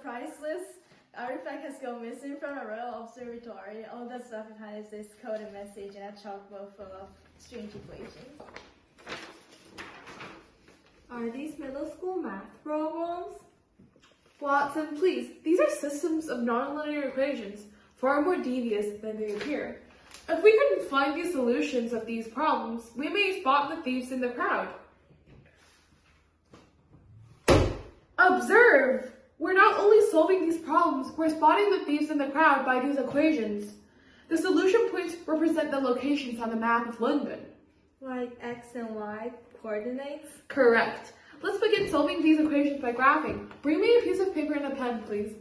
priceless artifact has gone missing from a royal observatory. All that's left behind is this coded message and a chalkboard full of strange equations. Are these middle school math problems? Watson, please, these are systems of nonlinear equations, far more devious than they appear. If we can find the solutions of these problems, we may spot the thieves in the crowd. Observe! We're not only solving these problems, we're spotting the thieves in the crowd by these equations. The solution points represent the locations on the map of London. Like X and Y coordinates? Correct. Let's begin solving these equations by graphing. Bring me a piece of paper and a pen, please.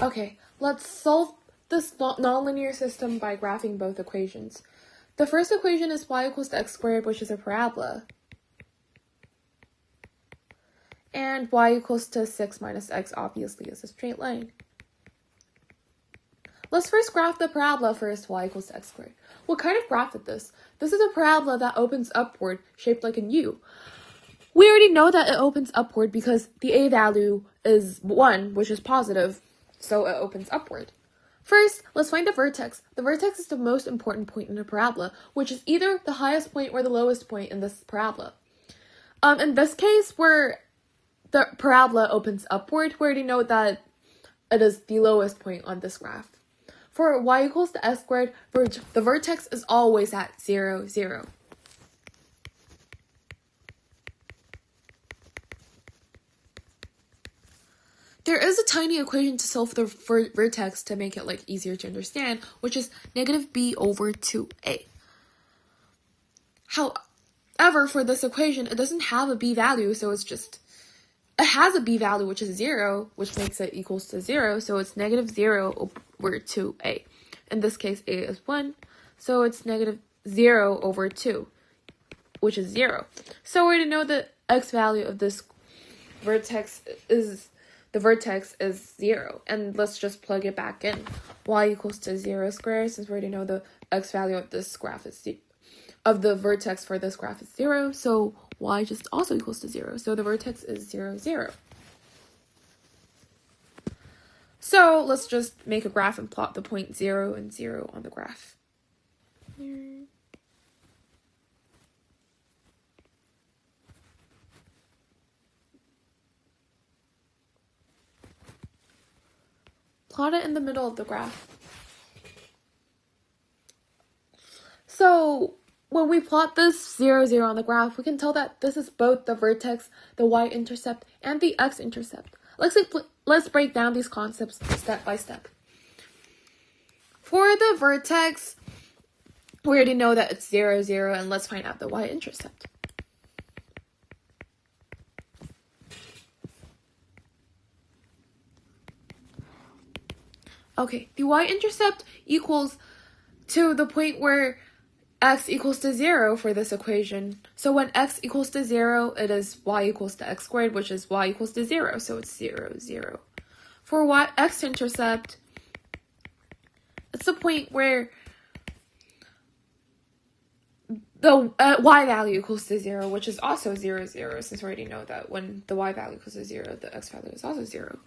Okay, let's solve this nonlinear system by graphing both equations. The first equation is y equals to x squared, which is a parabola. And y equals to 6 minus x obviously is a straight line. Let's first graph the parabola first, y equals to x squared. What kind of graph is this? This is a parabola that opens upward, shaped like an U. We already know that it opens upward because the a value is 1, which is positive, so it opens upward. First, let's find the vertex. The vertex is the most important point in a parabola, which is either the highest point or the lowest point in this parabola. In this case, where the parabola opens upward, we already know that it is the lowest point on this graph. For y equals to x squared, the vertex is always at 0, 0. There is a tiny equation to solve the vertex to make it easier to understand, which is negative b over 2a. However, for this equation, it doesn't have a b value, so it has a b value, which is 0, which makes it equals to 0, so it's negative 0 over 2a. In this case, a is 1, so it's negative 0 over 2, which is 0. So we already know the x value of this vertex is 0, and let's just plug it back in. Y equals to 0 squared, since we already know the x value of this graph is of the vertex for this graph is 0, so y just also equals to 0. So the vertex is 0, 0. So let's just make a graph and plot the point 0 and 0 on the graph. Plot it in the middle of the graph. So when we plot this 0, 0 on the graph, we can tell that this is both the vertex, the y-intercept, and the x-intercept. Let's break down these concepts step by step. For the vertex, we already know that it's 0, 0, and let's find out the y-intercept. Okay, the y-intercept equals to the point where x equals to 0 for this equation. So when x equals to 0, it is y equals to x squared, which is y equals to 0, so it's 0, 0. For x-intercept, it's the point where the y value equals to 0, which is also 0, 0, since we already know that when the y value equals to 0, the x value is also 0.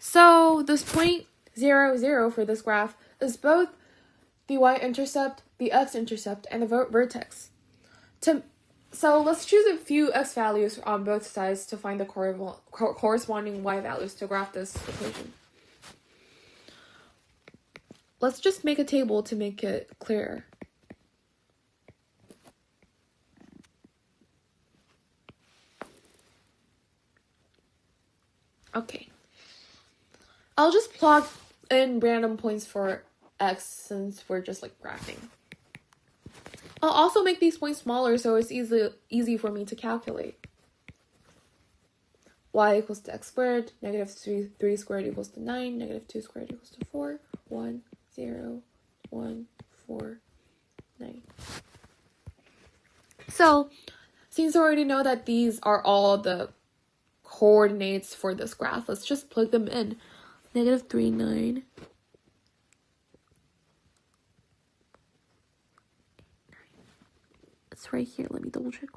So this point 0, 0 for this graph is both the y-intercept, the x-intercept, and the vertex. So let's choose a few x values on both sides to find the corresponding y values to graph this equation. Let's just make a table to make it clearer. Okay. I'll just plot in random points for x since we're just graphing. I'll also make these points smaller so it's easy for me to calculate. Y equals to x squared, negative 3 squared equals to 9, negative 2 squared equals to 4, 1, 0, 1, 4, 9. So, since I already know that these are all the coordinates for this graph, let's just plug them in. Negative 3, 9. It's right here. Let me double check.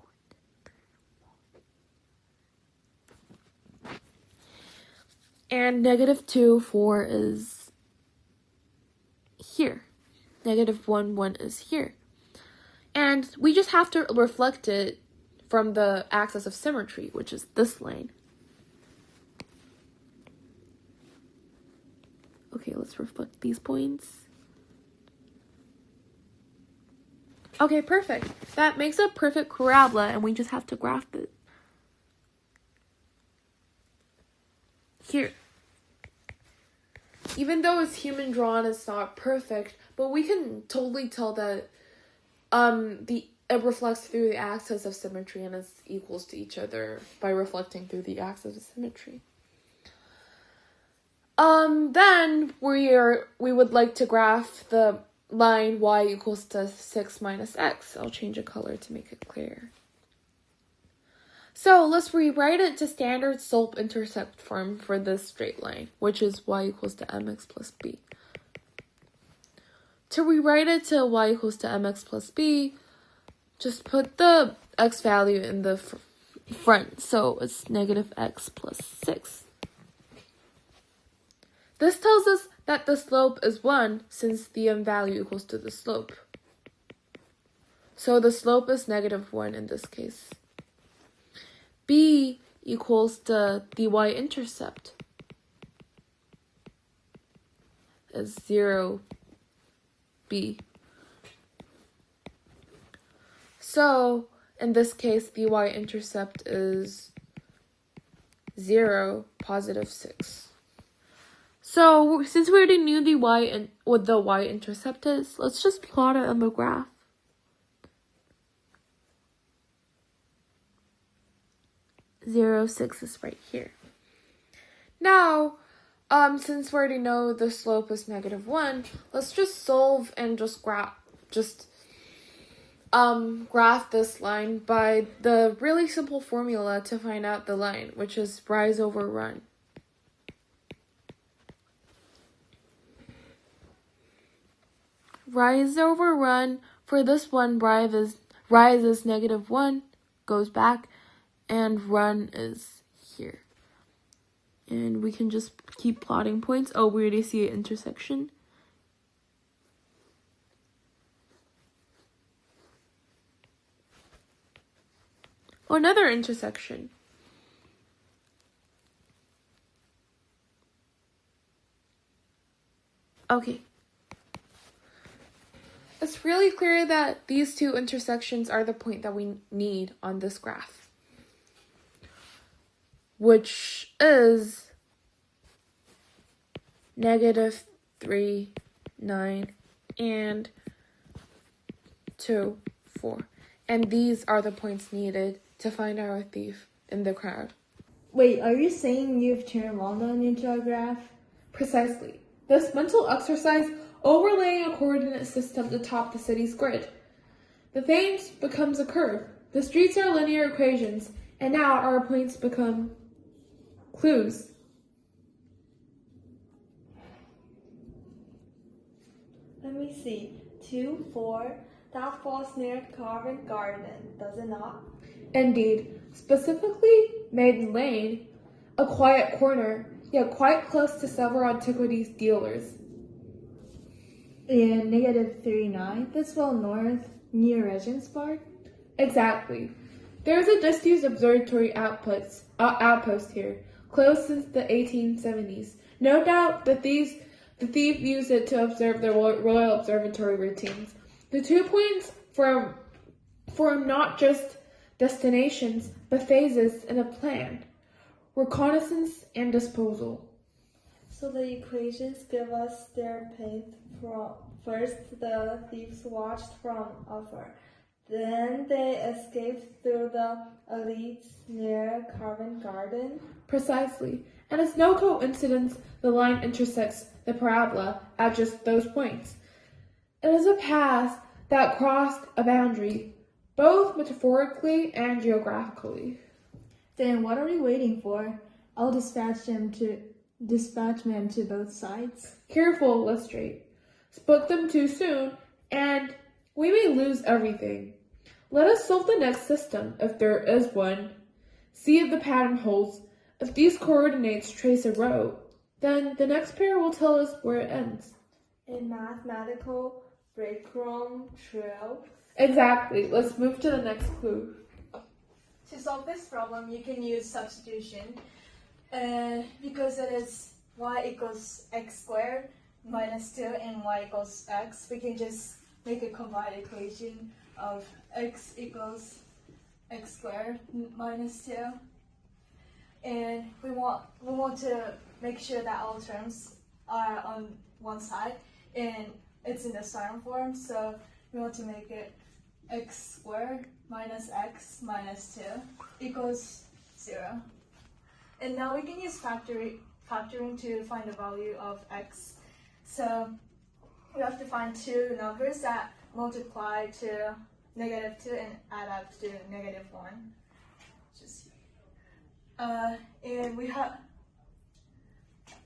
And -2, 4 is here. -1, 1 is here. And we just have to reflect it from the axis of symmetry, which is this line. Okay, let's reflect these points. Okay, perfect. That makes a perfect parabola, and we just have to graph it. Here. Even though it's human drawn, it's not perfect, but we can totally tell that it reflects through the axis of symmetry and is equals to each other by reflecting through the axis of symmetry. Then we would like to graph the line y equals to 6 minus x. I'll change a color to make it clear. So let's rewrite it to standard slope-intercept form for this straight line, which is y equals to mx plus b. To rewrite it to y equals to mx plus b, just put the x value in the front, so it's -x plus 6. This tells us that the slope is 1 since the m value equals to the slope. So the slope is -1 in this case. B equals to the y-intercept is 0, b. So in this case, the y-intercept is 0, positive 6. So since we already knew what the y-intercept is, let's just plot it on the graph. Zero, 6 is right here. Now, since we already know the slope is -1, let's just solve and just graph this line by the really simple formula to find out the line, which is rise over run. Rise over run, for this one, rise is -1, goes back, and run is here. And we can just keep plotting points. Oh, we already see an intersection. Oh, another intersection. Okay. It's really clear that these two intersections are the point that we need on this graph, which is -3, 9, and 2, 4. And these are the points needed to find our thief in the crowd. Wait, are you saying you've turned London into a graph? Precisely. This mental exercise overlaying a coordinate system to top the city's grid. The Thames becomes a curve. The streets are linear equations, and now our points become clues. Let me see. 2, 4. That falls near Covent Garden, does it not? Indeed, specifically Maiden Lane, a quiet corner, yet quite close to several antiquities dealers. And -3, 9. That's well north, near Regent's Park? Exactly. There's a disused observatory outpost here, closed since the 1870s. No doubt the thief used it to observe the Royal Observatory routines. The 2 points form not just destinations, but phases in a plan: reconnaissance and disposal. So the equations give us their path from first the thieves watched from afar. Then they escaped through the alleys near Covent Garden. Precisely. And it's no coincidence the line intersects the parabola at just those points. It is a path that crossed a boundary, both metaphorically and geographically. Then what are we waiting for? I'll dispatch men to both sides. Careful, Lestrade. Spoke them too soon, and we may lose everything. Let us solve the next system, if there is one. See if the pattern holds. If these coordinates trace a row, then the next pair will tell us where it ends. A mathematical breadcrumb trail. Exactly. Let's move to the next clue. To solve this problem, you can use substitution. Because it is y equals x squared minus 2 and y equals x, we can just make a combined equation of x equals x squared minus 2. And we want to make sure that all terms are on one side and it's in the sign form, so we want to make it x squared minus x minus 2 equals 0. And now we can use factoring to find the value of x. So we have to find two numbers that multiply to -2 and add up to -1.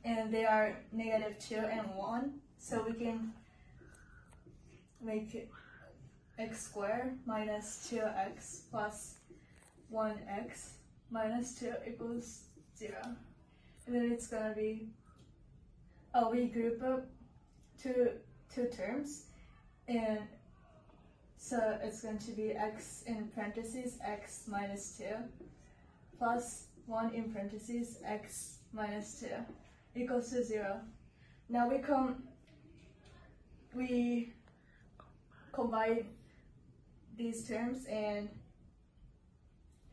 And they are -2 and 1, so we can make it x squared minus 2x plus 1x minus 2 equals 0. And then it's gonna be, we group up two terms, and so it's going to be x in parentheses x minus 2 plus 1 in parentheses x minus 2 equals to 0. Now we combine these terms and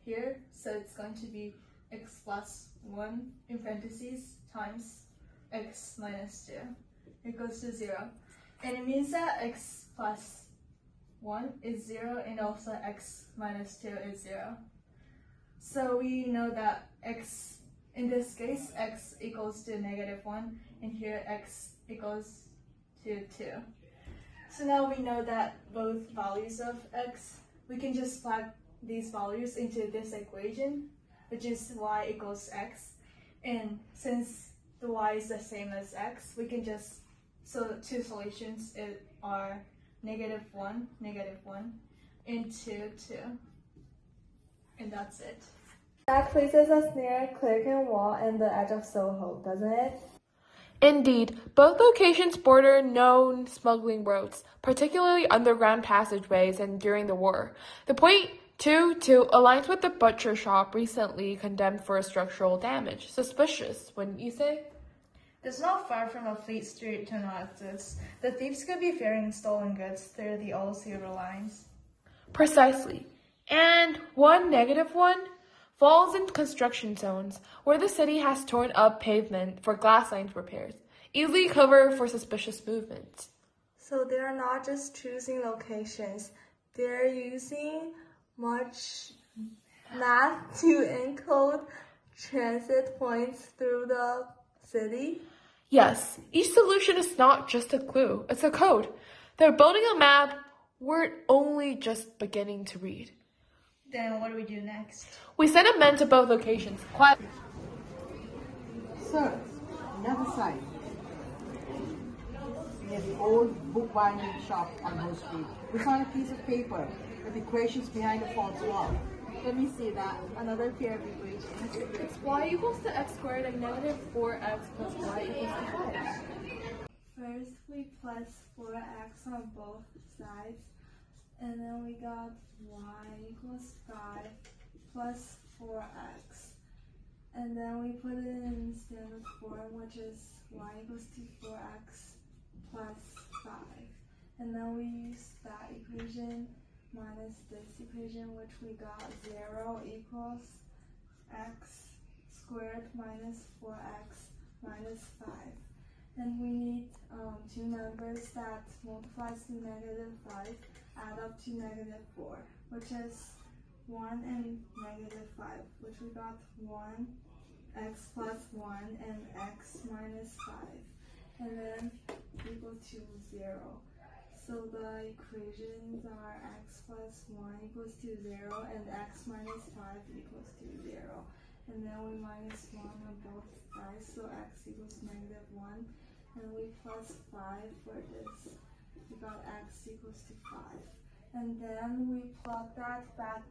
here, so it's going to be x plus 1 in parentheses times x minus 2 equals to 0. And it means that x plus 1 is 0 and also x minus 2 is 0. So we know that x, in this case, x equals to -1, and here x equals to 2. So now we know that both values of x, we can just plug these values into this equation, which is y equals x. And since the y is the same as x, we can just, so two solutions are -1, -1, and 2, 2. And that's it. That places us near Clerkenwell Wall and the edge of Soho, doesn't it? Indeed, both locations border known smuggling routes, particularly underground passageways and during the war. The .22 aligns with the butcher shop recently condemned for structural damage. Suspicious, wouldn't you say? It's not far from a Fleet Street tunnel exits. The thieves could be ferrying stolen goods through the old silver lines. Precisely. And one -1 falls in construction zones, where the city has torn up pavement for glass lines repairs, easily cover for suspicious movements. So they are not just choosing locations, they're using much math to encode transit points through the city. Yes, each solution is not just a clue, it's a code. They're building a map we're only just beginning to read. Then what do we do next? We send a man to both locations. Quiet. Sir, another side. Near the old bookbinding shop on Rose Street, we found a piece of paper with equations behind the false wall. Let me see that. Another pair of equations. It's y equals to x squared and -4x plus y equals to 5. First we plus 4x on both sides, and then we got y equals 5 plus 4x. And then we put it in standard form, which is y equals to 4x plus 5. And then we use that equation minus this equation, which we got 0 equals x squared minus 4x minus 5. And we need two numbers that multiplies to -5 add up to -4, which is 1 and -5, which we got 1 x plus 1 and x minus 5, and then equal to 0. So the equations are x plus 1 equals to 0 and x minus 5 equals to 0. And then we minus 1 on both sides, so x equals -1. And we plus 5 for this. We got x equals to 5. and then we plug that back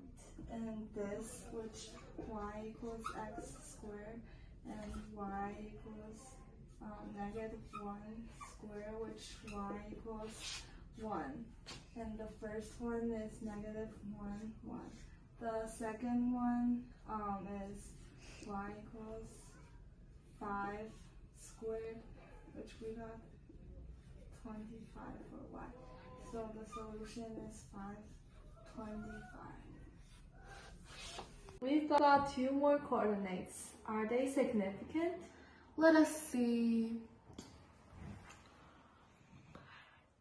in this, which y equals x squared, and y equals -1 squared, which y equals 1. And the first one is -1, 1. The second one is y equals 5 squared, which we got 25 for y. So the solution is 525. We've got 2 more coordinates. Are they significant? Let us see.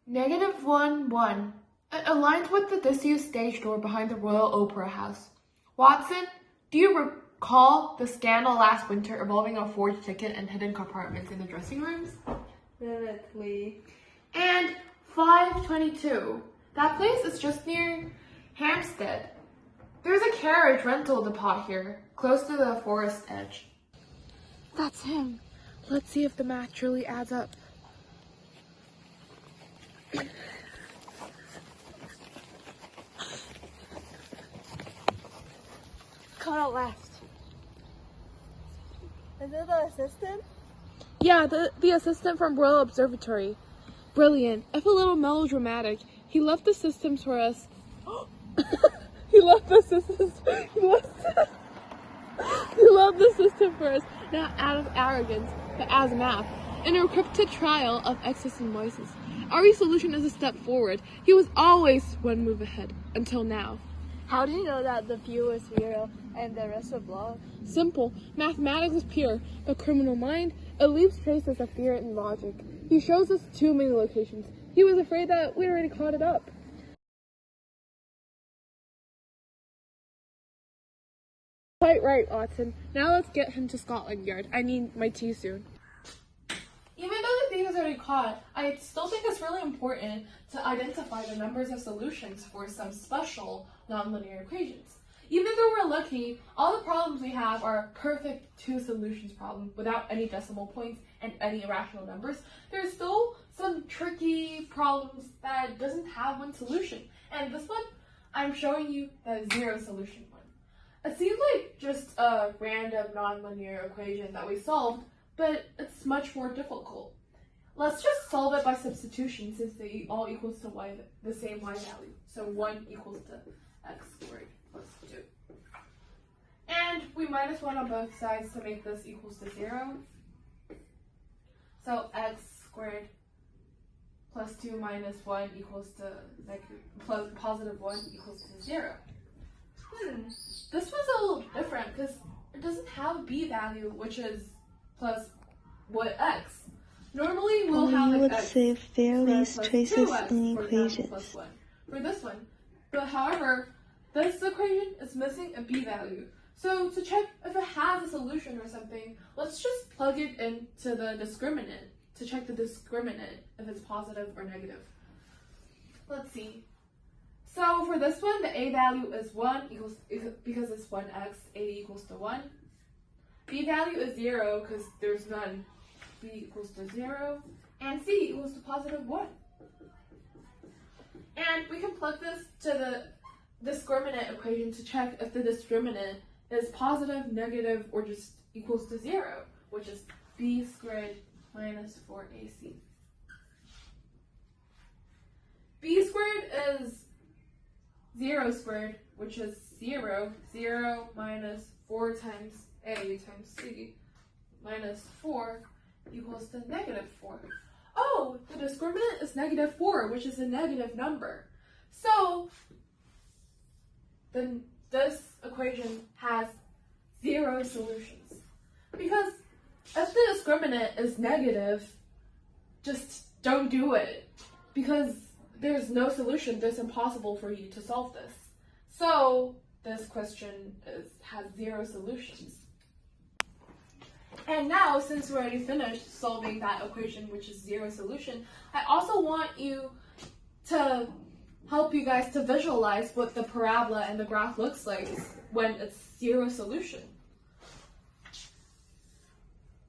-1, 1. It aligns with the disused stage door behind the Royal Opera House. Watson, do you recall the scandal last winter involving a forged ticket and hidden compartments in the dressing rooms? Vividly. And 522. That place is just near Hampstead. There's a carriage rental depot here, close to the forest edge. That's him. Let's see if the math truly adds up. Caught out last. Is it the assistant? Yeah, the assistant from Royal Observatory. Brilliant. If a little melodramatic, he left the systems for us. He left the system for us, not out of arrogance, but as math. In a encrypted trial of X's and Y's. Our solution is a step forward. He was always one move ahead, until now. How do you know that the few is zero and the rest are block? Simple. Mathematics is pure, but criminal mind, it leaves traces of fear and logic. He shows us too many locations. He was afraid that we already caught it up. Quite right, Watson. Now let's get him to Scotland Yard. I need my tea soon. Even though the thief is already caught, I still think it's really important to identify the numbers of solutions for some special nonlinear equations. Even though we're lucky, all the problems we have are perfect two solutions problem without any decimal points and any irrational numbers. There's still some tricky problems that doesn't have one solution. And this one, I'm showing you the zero solution one. It seems like just a random nonlinear equation that we solved, but it's much more difficult. Let's just solve it by substitution since they all equals to y, the same y value. So 1 equals to x squared plus 2. And we minus 1 on both sides to make this equals to 0. So x squared plus 2 minus 1 equals to positive 1 equals to 0. This one's a little different because it doesn't have a b value, which is plus what x. Normally we'll have would x say fairly plus traces 2x, in for example, equations. plus 1 for this one. But however, this equation is missing a b value. So to check if it has a solution or something, let's just plug it into the discriminant to check the discriminant if it's positive or negative. Let's see. So for this one, the a value is 1 equals, because it's 1x, a equals to 1. B value is 0 because there's none. B equals to 0. And C equals to positive 1. And we can plug this to the discriminant equation to check if the discriminant is positive, negative, or just equals to 0, which is b squared minus 4ac. B squared is 0 squared, which is 0. 0 minus 4 times a times c minus 4 equals to negative 4. Oh, the discriminant is negative 4, which is a negative number. So, then this equation has 0 solutions. Because if the discriminant is negative, just don't do it. Because there's no solution, it's impossible for you to solve this. So, this question has 0 solutions. And now, since we already finished solving that equation, which is 0 solution, I also want you to help you guys to visualize what the parabola and the graph looks like when it's 0 solution.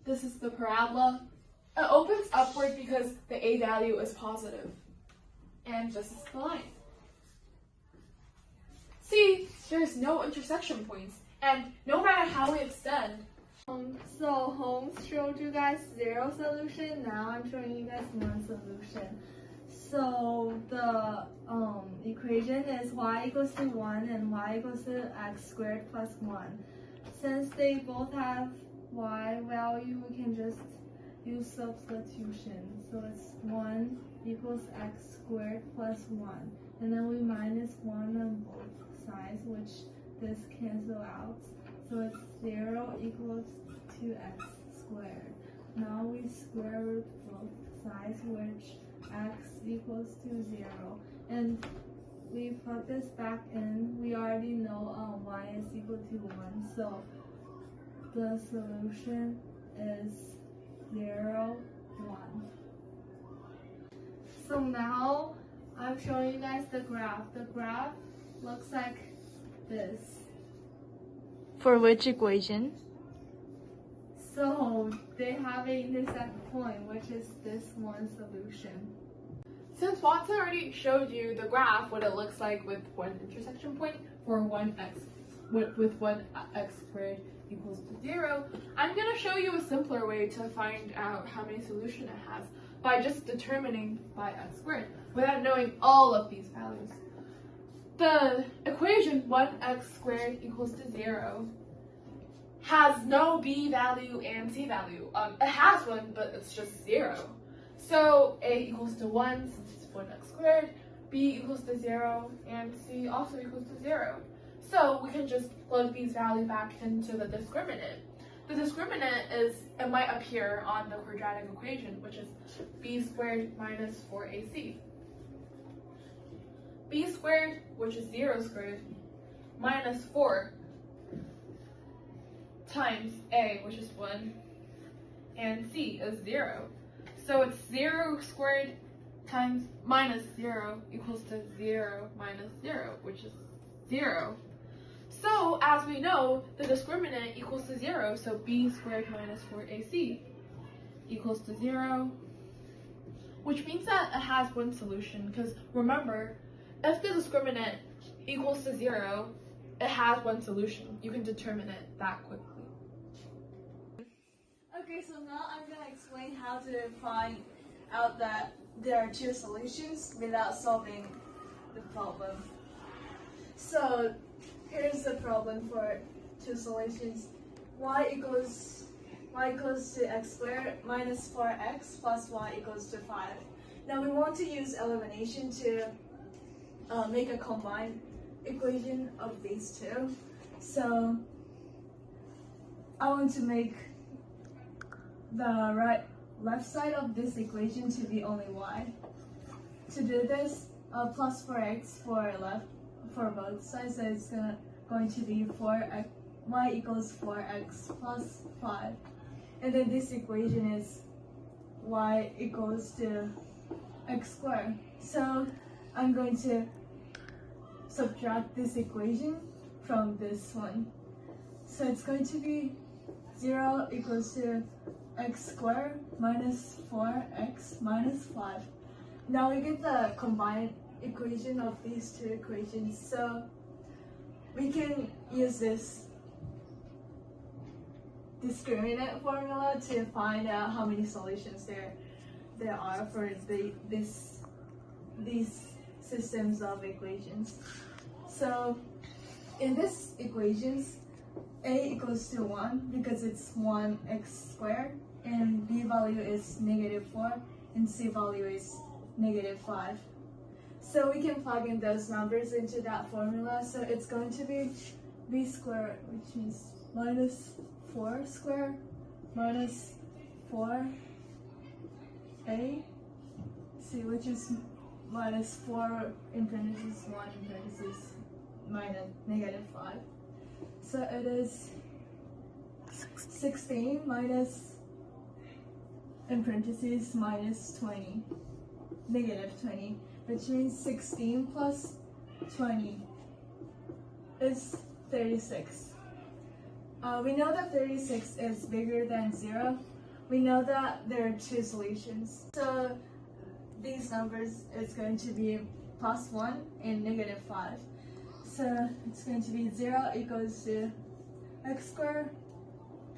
This is the parabola. It opens upward because the a value is positive. And this is the line. See, there's no intersection points, and no matter how we extend, So Holmes showed you guys 0 solution. Now I'm showing you guys 1 solution. So the equation is y equals to 1 and y equals to x squared plus 1. Since they both have y value, we can just use substitution. So it's 1 equals x squared plus 1. And then we minus 1 on both sides, which this cancel out. So it's 0 equals 2x squared. Now we square root both sides, which x equals to 0. And we plug this back in. We already know y is equal to 1. So the solution is 0, 1. So now I'm showing you guys the graph. The graph looks like this. For which equation? So they have an intersect point, which is this one solution. since Watson already showed you the graph, what it looks like with one intersection point for one x, with one x squared equals to 0, I'm going to show you a simpler way to find out how many solutions it has by just determining by x squared without knowing all of these values. The equation 1x squared equals to 0 has no b value and c value. It has one, but it's just 0. So a equals to 1 since it's 1x squared, b equals to 0, and c also equals to 0. So we can just plug these values back into the discriminant. The discriminant is, it might appear on the quadratic equation, which is b squared minus 4ac. B squared, which is 0 squared, minus 4 times a, which is 1, and c is 0. So it's 0 squared times minus 0 equals to 0 minus 0, which is 0. So as we know, the discriminant equals to 0, so b squared minus 4ac equals to 0, which means that it has one solution, because remember, if the discriminant equals to 0, it has one solution. You can determine it that quickly. Okay, so now I'm gonna explain how to find out that there are two solutions without solving the problem. So here's the problem for two solutions. Y equals to x squared minus 4x plus y equals to 5. Now we want to use elimination to make a combined equation of these two. So I want to make the left side of this equation to be only y. To do this, plus 4x for both sides, so it's going to be y equals 4x plus 5. And then this equation is y equals to x squared. So I'm going to subtract this equation from this one. So it's going to be 0 equals to x squared minus 4x minus 5. Now we get the combined equation of these two equations. So we can use this discriminant formula to find out how many solutions there are for these systems of equations. So in this equations, a equals to 1 because it's 1x squared, and b value is negative 4, and c value is negative 5. So we can plug in those numbers into that formula. So it's going to be b squared, which is minus 4 squared minus 4a c, which is minus 4 in parentheses 1 in parentheses minus negative 5. So it is 16 minus in parentheses minus 20, negative 20, which means 16 plus 20 is 36. We know that 36 is bigger than 0. We know that there are two solutions. So these numbers is going to be plus 1 and negative 5. So it's going to be 0 equals to x squared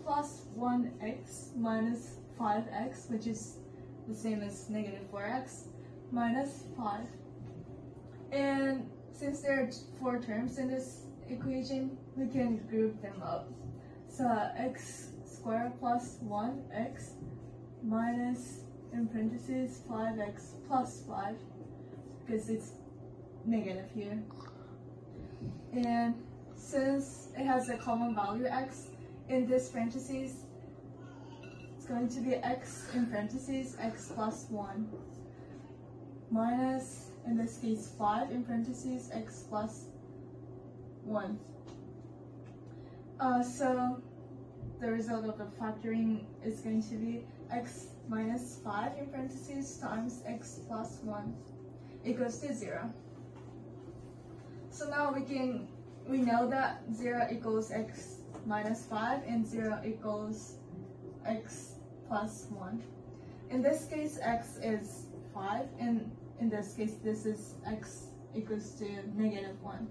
plus 1x minus 5x, which is the same as negative 4x, minus 5. And since there are 4 terms in this equation, we can group them up. So x squared plus 1x minus, in parentheses, 5x plus 5, because it's negative here. And since it has a common value x, in this parentheses, it's going to be x in parentheses, x plus 1, minus, in this case, 5 in parentheses, x plus 1. So the result of the factoring is going to be x minus 5 in parentheses times x plus 1 equals to 0. So now we know that 0 equals x minus 5 and 0 equals x plus 1. In this case, x is 5, and in this case, this is x equals to negative 1.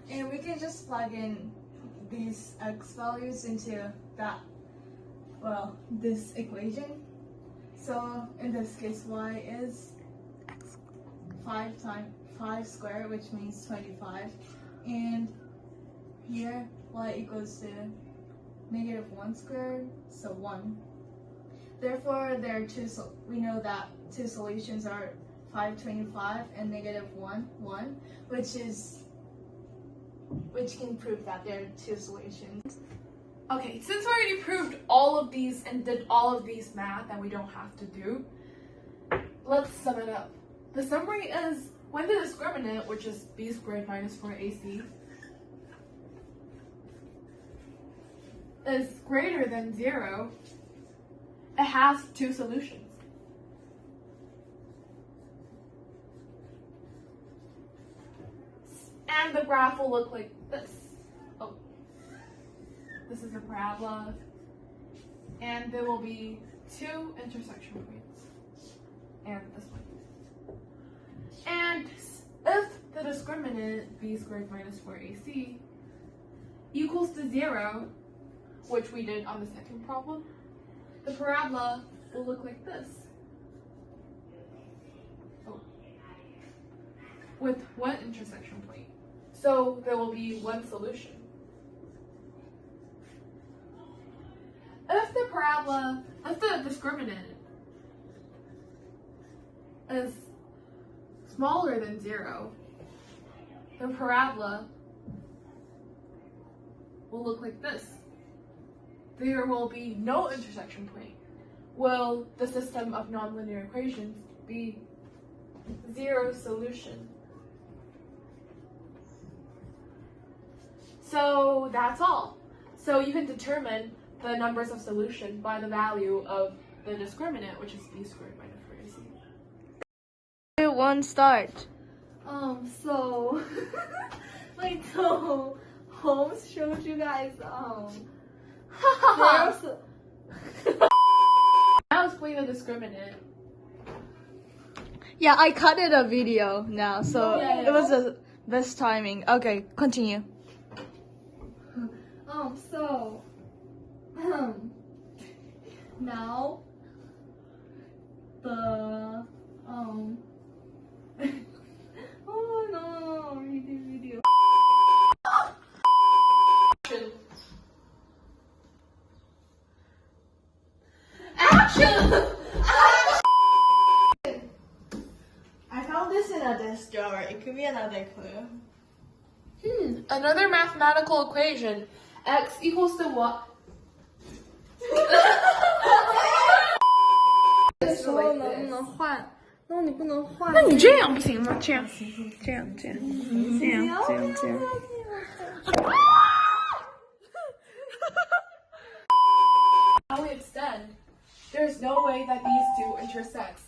And we can just plug in these x values into this equation. So in this case, y is 5 squared, which means 25. And here, y equals to negative 1 squared, so 1. Therefore, we know that 2 solutions are 525 and negative 1, 1, which can prove that there are 2 solutions. Okay, since we already proved all of these and did all of these math that we don't have to do, let's sum it up. The summary is, when the discriminant, which is b squared minus 4ac, is greater than 0, it has 2 solutions. And the graph will look like this. Oh, this is a parabola, and there will be 2 intersection points, and this one. And if the discriminant b squared minus 4ac equals to 0, which we did on the second problem, the parabola will look like this. Oh. With 1 intersection point. So there will be 1 solution. If the discriminant is smaller than 0, the parabola will look like this. There will be no intersection point. Will the system of nonlinear equations be 0 solution? So that's all. So you can determine the numbers of solution by the value of the discriminant, which is b squared minus 4ac. 1 start. So like so Holmes showed you guys Now explain the discriminant. Yeah, I cut it a video now, so Yeah. it was the best timing. Okay, continue. So now the oh no, video. Action! I found this in a desk drawer. It could be another clue. Another mathematical equation. X equals to what? 说能不能换？那你不能换。那你这样不行吗？这样。 How we extend? There's no way that these two intersect.